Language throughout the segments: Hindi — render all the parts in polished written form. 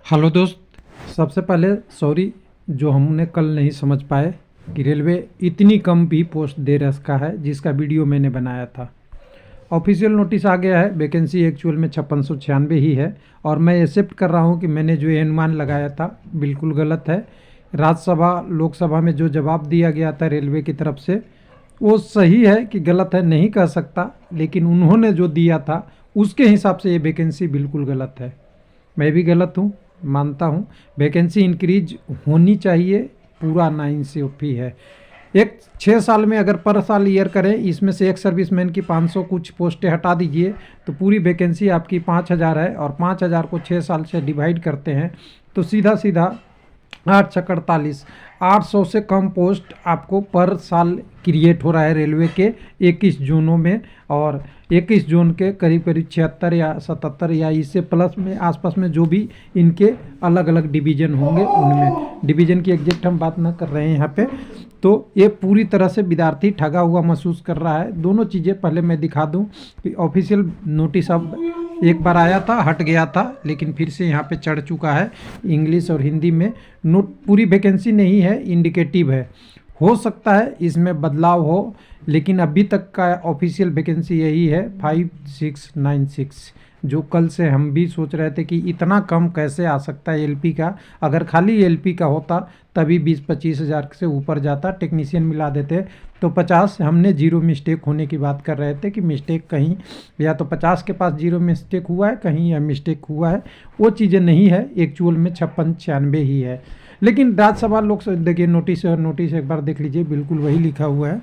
हेलो दोस्त। सबसे पहले सॉरी जो हमने कल नहीं समझ पाए कि रेलवे इतनी कम भी पोस्ट दे रखा है जिसका वीडियो मैंने बनाया था। ऑफिशियल नोटिस आ गया है, वैकेंसी एक्चुअल में 5696 ही है और मैं एक्सेप्ट कर रहा हूँ कि मैंने जो अनुमान लगाया था बिल्कुल गलत है। राज्यसभा लोकसभा में जो जवाब दिया गया था रेलवे की तरफ से वो सही है कि गलत है नहीं कह सकता, लेकिन उन्होंने जो दिया था उसके हिसाब से ये वैकेंसी बिल्कुल गलत है। मैं भी गलत हूँ, मानता हूँ। वैकेंसी इंक्रीज होनी चाहिए, पूरा 9 ही है। एक 6 साल में अगर पर साल ईयर करें, इसमें से एक सर्विसमैन की 500 कुछ पोस्टें हटा दीजिए तो पूरी वैकेंसी आपकी 5000 है और 5000 को 6 साल से डिवाइड करते हैं तो सीधा सीधा 8×6 = 48, 800 से कम पोस्ट आपको पर साल क्रिएट हो रहा है रेलवे के 21 जोनों में। और 21 जोन के करीब करीब 76 या 77 या इससे प्लस में आसपास में जो भी इनके अलग अलग डिवीज़न होंगे उनमें, डिवीज़न की एग्जैक्ट हम बात ना कर रहे हैं यहाँ पे। तो ये पूरी तरह से विद्यार्थी ठगा हुआ महसूस कर रहा है। दोनों चीज़ें पहले मैं दिखा दूँ कि ऑफिशियल नोटिस अब एक बार आया था, हट गया था, लेकिन फिर से यहाँ पे चढ़ चुका है इंग्लिश और हिंदी में। नोट पूरी वैकेंसी नहीं है, इंडिकेटिव है। हो सकता है इसमें बदलाव हो, लेकिन अभी तक का ऑफिशियल वैकेंसी यही है 5696। जो कल से हम भी सोच रहे थे कि इतना कम कैसे आ सकता है एलपी का। अगर खाली एलपी का होता तभी 20-25 हज़ार से ऊपर जाता, टेक्नीशियन मिला देते तो 50। हमने जीरो मिस्टेक होने की बात कर रहे थे कि मिस्टेक कहीं या तो 50 के पास जीरो मिस्टेक हुआ है, कहीं या मिस्टेक हुआ है, वो चीज़ें नहीं है। एक्चुअल में 5696 ही है। लेकिन राज्यसभा लोकसभा देखिए, नोटिस एक बार देख लीजिए, बिल्कुल वही लिखा हुआ है।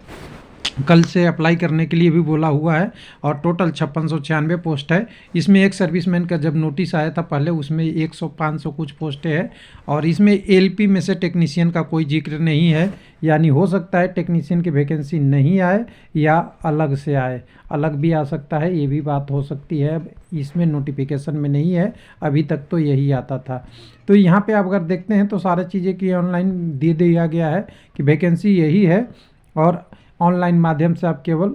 कल से अप्लाई करने के लिए भी बोला हुआ है और टोटल 5696 पोस्ट है। इसमें एक सर्विसमैन का जब नोटिस आया था पहले, उसमें 100-500 कुछ पोस्टें हैं और इसमें एलपी में से टेक्नीशियन का कोई जिक्र नहीं है। यानी हो सकता है टेक्नीशियन की वैकेंसी नहीं आए या अलग से आए, अलग भी आ सकता है, ये भी बात हो सकती है। इसमें नोटिफिकेशन में नहीं है, अभी तक तो यही आता था। तो यहाँ पे आप अगर देखते हैं तो सारी चीज़ें की ऑनलाइन दे दिया गया है कि वैकेंसी यही है और ऑनलाइन माध्यम से आप केवल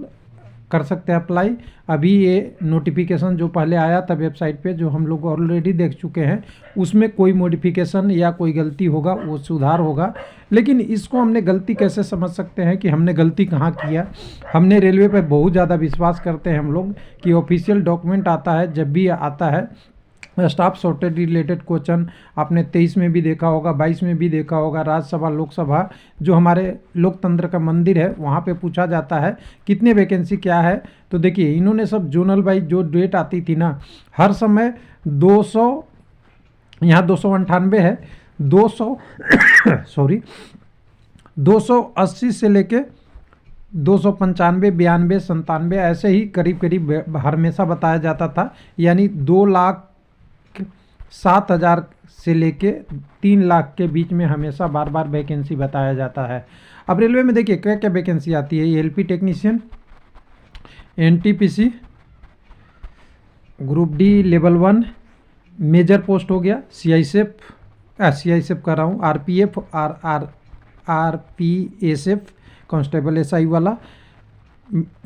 कर सकते हैं अप्लाई। अभी ये नोटिफिकेशन जो पहले आया था वेबसाइट पे, जो हम लोग ऑलरेडी देख चुके हैं, उसमें कोई मॉडिफिकेशन या कोई गलती होगा वो सुधार होगा। लेकिन इसको हमने गलती कैसे समझ सकते हैं कि हमने गलती कहाँ किया। हमने रेलवे पे बहुत ज़्यादा विश्वास करते हैं हम लोग कि ऑफिशियल डॉक्यूमेंट आता है, जब भी आता है स्टाफ शॉर्टेज रिलेटेड क्वेश्चन आपने 23 में भी देखा होगा, 22 में भी देखा होगा। राज्यसभा लोकसभा जो हमारे लोकतंत्र का मंदिर है वहाँ पे पूछा जाता है कितने वैकेंसी क्या है। तो देखिए इन्होंने सब जोनल वाइज जो डेट आती थी ना, हर समय 200, यहाँ 298 है, 200 सॉरी 280 से लेके 295, 92, 97 ऐसे ही करीब करीब हमेशा बताया जाता था। यानी 2,07,000 से लेके 3 लाख के बीच में हमेशा बार बार वैकेंसी बताया जाता है। अब रेलवे में देखिए क्या क्या वैकेंसी आती है। LP technician, NTPC, group D level 1 major post हो गया, सीआईएसएफ कर रहा हूँ, आरपीएफ, आरपीएसएफ कांस्टेबल एसआई वाला,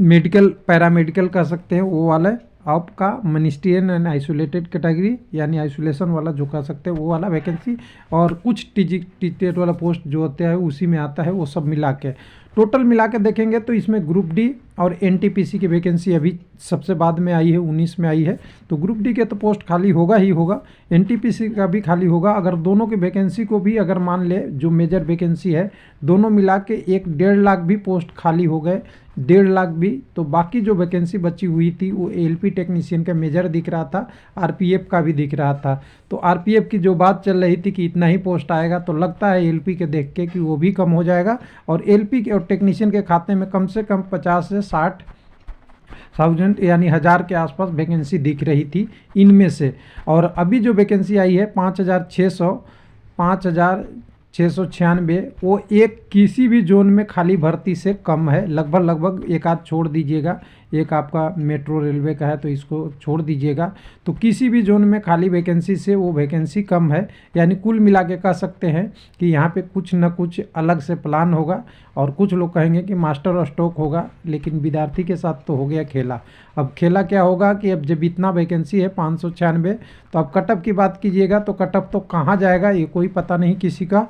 मेडिकल पैरामेडिकल कर सकते हैं वो वाला, आपका मिनिस्ट्रियल एंड आइसोलेटेड कैटेगरी यानी आइसोलेशन वाला जो कर सकते हैं वो वाला वैकेंसी, और कुछ टीचर वाला पोस्ट जो होता है उसी में आता है। वो सब मिला के टोटल मिला के देखेंगे तो इसमें ग्रुप डी और एनटीपीसी की वैकेंसी अभी सबसे बाद में आई है, 19 में आई है। तो ग्रुप डी के तो पोस्ट खाली होगा ही होगा, एनटीपीसी का भी खाली होगा। अगर दोनों की वैकेंसी को भी अगर मान ले, जो मेजर वैकेंसी है दोनों मिला के 1.5 लाख भी पोस्ट खाली हो गए, 1.5 लाख भी, तो बाकी जो वैकेंसी बची हुई थी वो एलपी टेक्नीशियन का मेजर दिख रहा था, आरपीएफ का भी दिख रहा था। तो आरपीएफ की जो बात चल रही थी कि इतना ही पोस्ट आएगा, तो लगता है एलपी के देख के कि वो भी कम हो जाएगा और एलपी के और टेक्नीशियन के खाते में कम से कम 50 से 60,000 यानी 1000 के आसपास वैकेंसी दिख रही थी इनमें से। और अभी जो वैकेंसी आई है 5696, वो एक किसी भी जोन में खाली भर्ती से कम है, लगभग एक आध छोड़ दीजिएगा, एक आपका मेट्रो रेलवे का है, तो इसको छोड़ दीजिएगा। तो किसी भी जोन में खाली वैकेंसी से वो वैकेंसी कम है, यानी कुल मिला के कह सकते हैं कि यहाँ पे कुछ न कुछ अलग से प्लान होगा। और कुछ लोग कहेंगे कि मास्टर स्ट्रोक होगा, लेकिन विद्यार्थी के साथ तो हो गया खेला। अब खेला क्या होगा कि अब जब इतना वैकेंसी है 596, तो अब कटअप की बात कीजिएगा तो कटअप तो कहाँ जाएगा ये कोई पता नहीं किसी का।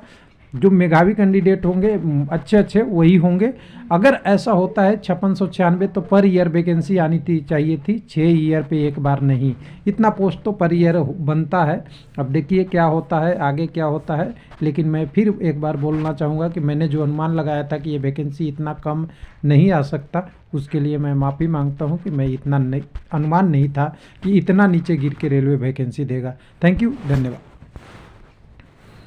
जो मेधावी कैंडिडेट होंगे अच्छे अच्छे वही होंगे। अगर ऐसा होता है 5696 तो पर ईयर वैकेंसी आनी थी, चाहिए थी 6 ईयर पे एक बार नहीं, इतना पोस्ट तो पर ईयर बनता है। अब देखिए क्या होता है आगे क्या होता है। लेकिन मैं फिर एक बार बोलना चाहूँगा कि मैंने जो अनुमान लगाया था कि ये वैकेंसी इतना कम नहीं आ सकता, उसके लिए मैं माफ़ी मांगता हूँ कि मैं इतना नहीं अनुमान नहीं था कि इतना नीचे गिर के रेलवे वैकेंसी देगा। थैंक यू, धन्यवाद।